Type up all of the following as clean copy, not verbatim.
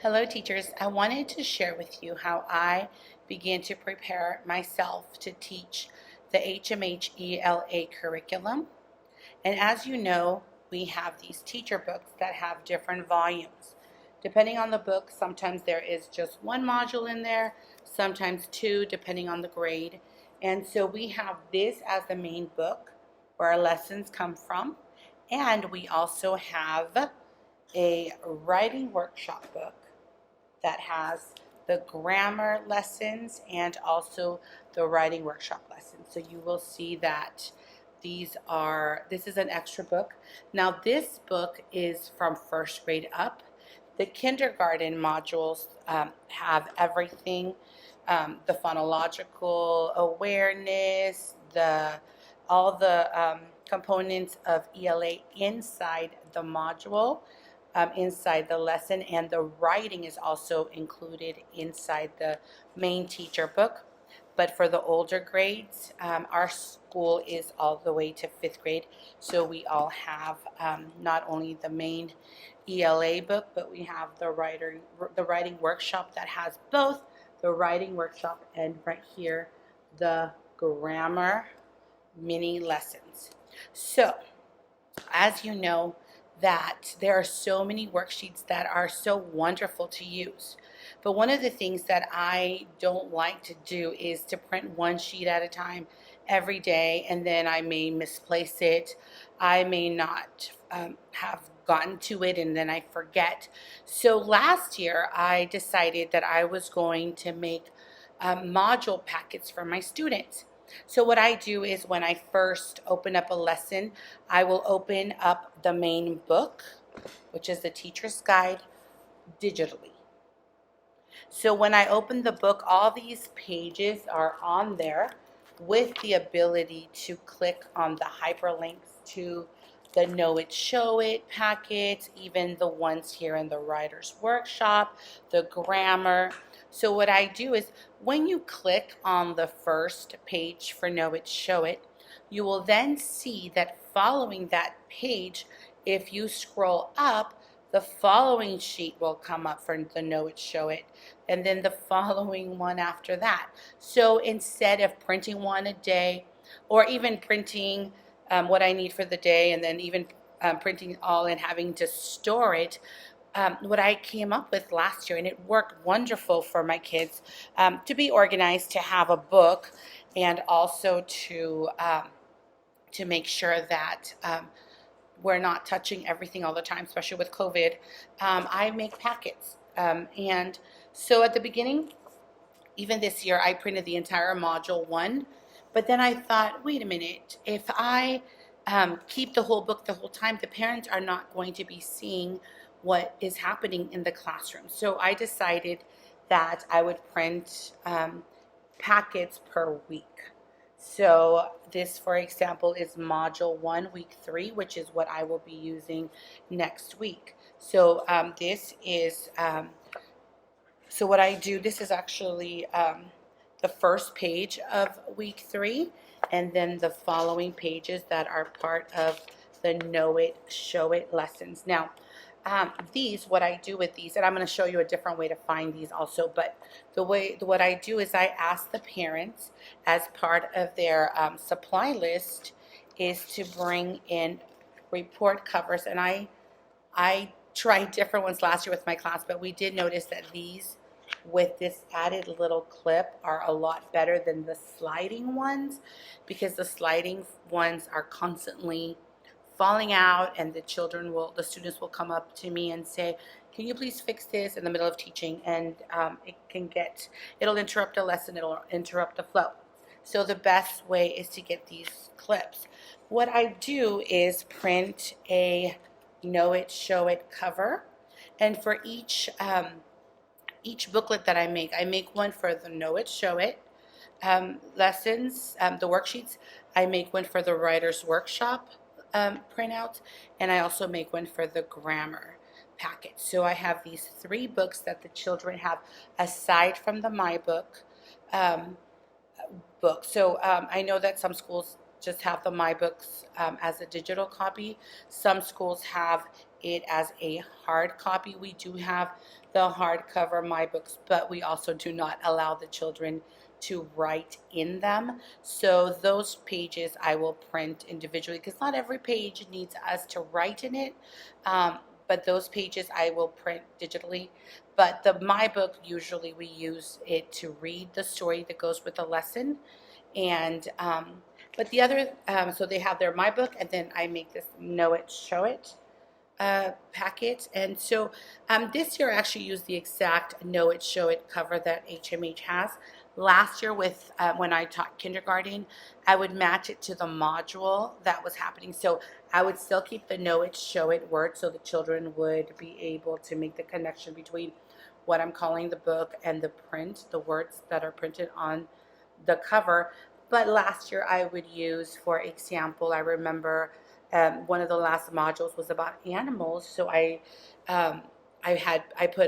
Hello teachers, I wanted to share with you how I began to prepare myself to teach the HMH ELA curriculum. And as you know, we have these teacher books that have different volumes. Depending on the book, sometimes there is just one module in there, sometimes two, depending on the grade. And so we have this as the main book where our lessons come from. And we also have a writing workshop book that has the grammar lessons and also the writing workshop lessons. So you will see that this is an extra book. Now this book is from first grade up. The kindergarten modules have everything, the phonological awareness, all the components of ELA inside the module, inside the lesson, and the writing is also included inside the main teacher book. But for the older grades, our school is all the way to 5th grade, so we all have not only the main ELA book, but we have the writing workshop that has both the writing workshop and right here the grammar mini lessons. So as you know, that there are so many worksheets that are so wonderful to use. But one of the things that I don't like to do is to print one sheet at a time every day, and then I may misplace it. I may not have gotten to it, and then I forget. So last year, I decided that I was going to make module packets for my students. So what I do is when I first open up a lesson, I will open up the main book, which is the teacher's guide, digitally. So when I open the book, all these pages are on there with the ability to click on the hyperlinks to the Know It, Show It packets, even the ones here in the writer's workshop, the grammar. So what I do is when you click on the first page for Know It, Show It, you will then see that following that page, if you scroll up, the following sheet will come up for the Know It, Show It, and then the following one after that. So instead of printing one a day, or even printing what I need for the day, and then even printing all and having to store it, what I came up with last year, and it worked wonderful for my kids, to be organized, to have a book, and also to make sure that we're not touching everything all the time, especially with COVID. I make packets. And so at the beginning, even this year, I printed the entire module 1. But then I thought, wait a minute, if I keep the whole book the whole time, the parents are not going to be seeing what is happening in the classroom. So I decided that I would print packets per week. So this, for example, is module 1, week 3, which is what I will be using next week. So this is, so what I do, this is actually the first page of week 3, and then the following pages that are part of the Know It, Show It lessons. Now, what I do with these, and I'm going to show you a different way to find these also, but what I do is I ask the parents as part of their supply list is to bring in report covers, and I tried different ones last year with my class, but we did notice that these with this added little clip are a lot better than the sliding ones, because the sliding ones are constantly falling out, and the students will come up to me and say, can you please fix this, in the middle of teaching, and it'll interrupt a lesson, it'll interrupt the flow. So the best way is to get these clips. What I do is print a Know It, Show It cover, and for each booklet that I make one for the Know It, Show It lessons, the worksheets. I make one for the writer's workshop printouts, and I also make one for the grammar packet. So I have these 3 books that the children have aside from the My Book book. So I know that some schools just have the My Books as a digital copy. Some schools have it as a hard copy. We do have the hardcover My Books, but we also do not allow the children to write in them. So those pages I will print individually because not every page needs us to write in it. Um, but those pages I will print digitally. But the My Book, usually we use it to read the story that goes with the lesson. And but the other, so they have their My Book, and then I make this Know It, Show It packet. And so this year I actually used the exact Know It, Show It cover that HMH has. Last year with when I taught kindergarten, I would match it to the module that was happening. So I would still keep the Know It, Show It word so the children would be able to make the connection between what I'm calling the book and the print, the words that are printed on the cover. But last year I would use, for example, I remember one of the last modules was about animals, so um, I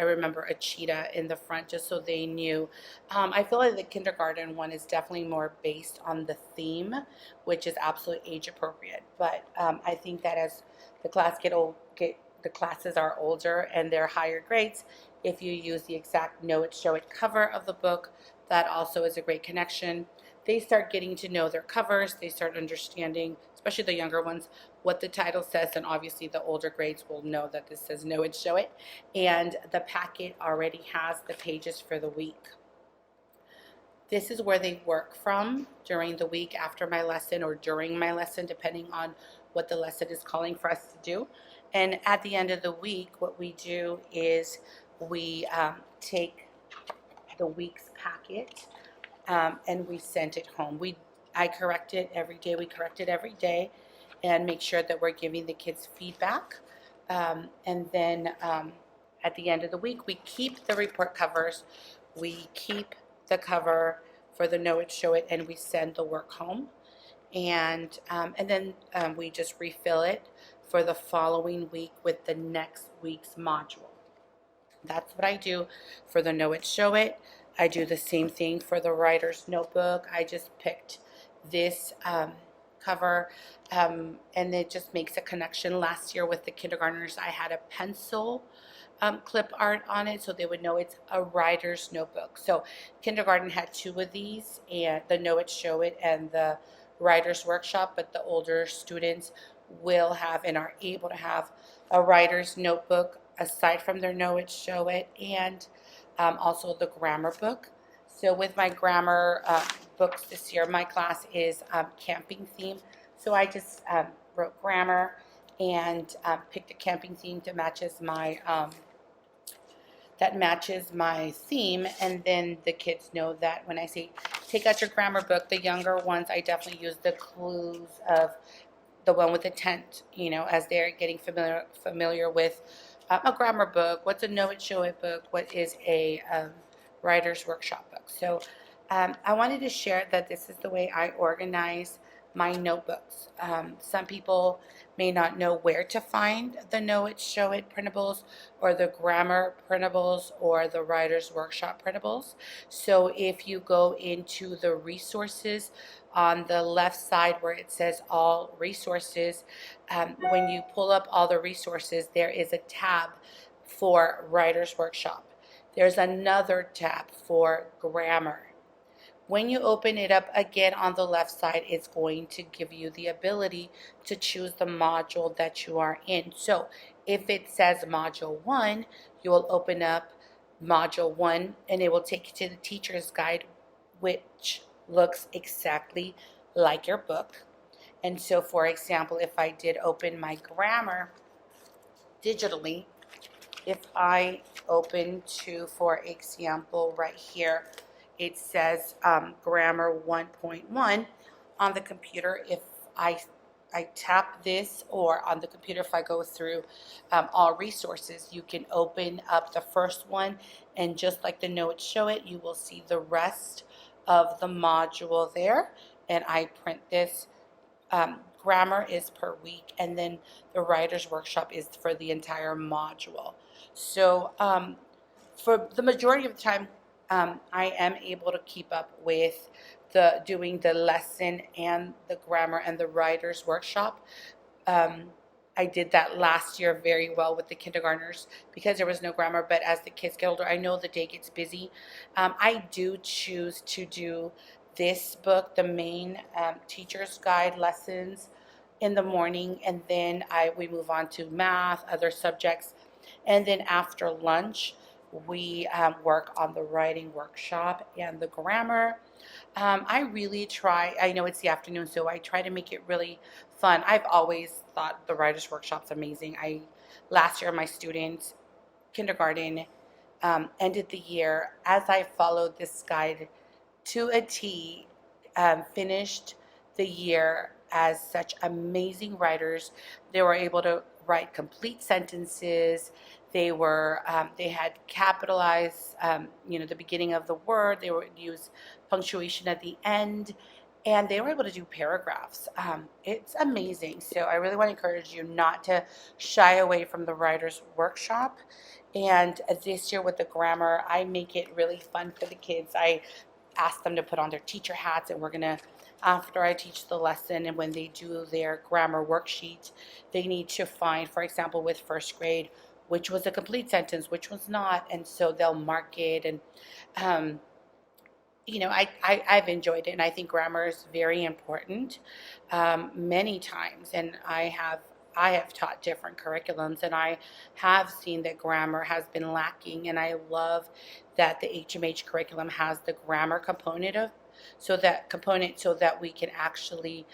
remember a cheetah in the front just so they knew. I feel like the kindergarten one is definitely more based on the theme, which is absolutely age appropriate. But I think that as the classes are older and they're higher grades, if you use the exact Know It, Show It cover of the book, that also is a great connection. They start getting to know their covers. They start understanding, especially the younger ones, what the title says. And obviously the older grades will know that this says Know It, Show It. And the packet already has the pages for the week. This is where they work from during the week after my lesson or during my lesson, depending on what the lesson is calling for us to do. And at the end of the week, what we do is we take the week's packet and we sent it home. I correct it every day. We correct it every day and make sure that we're giving the kids feedback. And then at the end of the week, we keep the report covers. We keep the cover for the Know It, Show It, and we send the work home. And then we just refill it for the following week with the next week's module. That's what I do for the Know It, Show It. I do the same thing for the writer's notebook. I just picked this cover and it just makes a connection. Last year with the kindergartners, I had a pencil clip art on it so they would know it's a writer's notebook. So kindergarten had two of these, and the Know It, Show It and the writer's workshop, but the older students will have and are able to have a writer's notebook aside from their Know It, Show It, and also the grammar book. So with my grammar books this year, my class is camping theme. So I just wrote grammar and picked a camping theme that matches my theme. And then the kids know that when I say take out your grammar book, the younger ones, I definitely use the clues of the one with the tent, as they're getting familiar with a grammar book, what's a Know It, Show It book, what is a writer's workshop book. So I wanted to share that this is the way I organize my notebooks. Some people may not know where to find the Know It, Show It printables or the grammar printables or the writer's workshop printables. So if you go into the resources on the left side where it says all resources, when you pull up all the resources, there is a tab for writer's workshop. There's another tab for grammar. When you open it up again on the left side, it's going to give you the ability to choose the module that you are in. So if it says module 1, you will open up module 1 and it will take you to the teacher's guide, which looks exactly like your book. And so, for example, if I did open my grammar digitally, if I open to, for example, right here, it says grammar 1.1 on the computer. If I tap this, or on the computer, if I go through all resources, you can open up the first one, and just like the Know It, Show It, you will see the rest of the module there. And I print this. Grammar is per week, and then the writer's workshop is for the entire module. So for the majority of the time, I am able to keep up with doing the lesson and the grammar and the writer's workshop. I did that last year very well with the kindergartners because there was no grammar. But as the kids get older, I know the day gets busy. I do choose to do this book, the main teacher's guide lessons, in the morning, and then we move on to math, other subjects, and then after lunch we work on the writing workshop and the grammar. I really try, I know it's the afternoon, so I try to make it really fun. I've always thought the writer's workshop's amazing. Last year, my students, kindergarten, ended the year as I followed this guide to a T, finished the year as such amazing writers. They were able to write complete sentences. They had capitalized, the beginning of the word. They would use punctuation at the end, and they were able to do paragraphs. It's amazing. So I really want to encourage you not to shy away from the writer's workshop. And this year with the grammar, I make it really fun for the kids. I ask them to put on their teacher hats, and we're going to, after I teach the lesson and when they do their grammar worksheet, they need to find, for example, with first grade, which was a complete sentence, which was not, and so they'll mark it. And um, I've enjoyed it, and I think grammar is very important, many times. And I have taught different curriculums, and I have seen that grammar has been lacking. And I love that the HMH curriculum has the grammar component, so that we can actually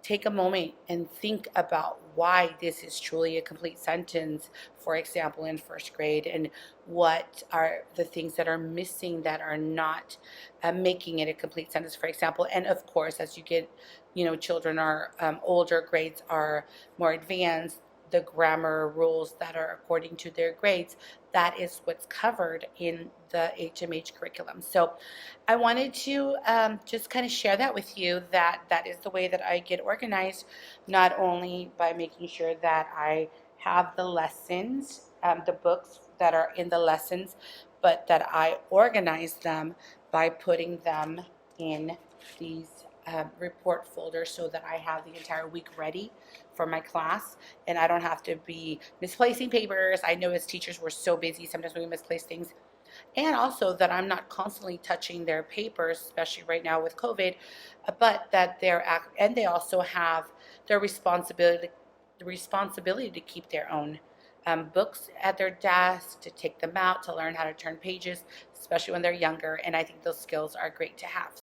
take a moment and think about why this is truly a complete sentence, for example, in first grade, and what are the things that are missing that are not making it a complete sentence, for example. And of course, as you get, children are older, grades are more advanced, the grammar rules that are according to their grades, that is what's covered in the HMH curriculum. So I wanted to just kind of share that with you, that is the way that I get organized, not only by making sure that I have the lessons, the books that are in the lessons, but that I organize them by putting them in these report folders, so that I have the entire week ready for my class, and I don't have to be misplacing papers. I know as teachers we're so busy, sometimes we misplace things. And also that I'm not constantly touching their papers, especially right now with COVID, but that and they also have their responsibility to keep their own books at their desk, to take them out, to learn how to turn pages, especially when they're younger. And I think those skills are great to have.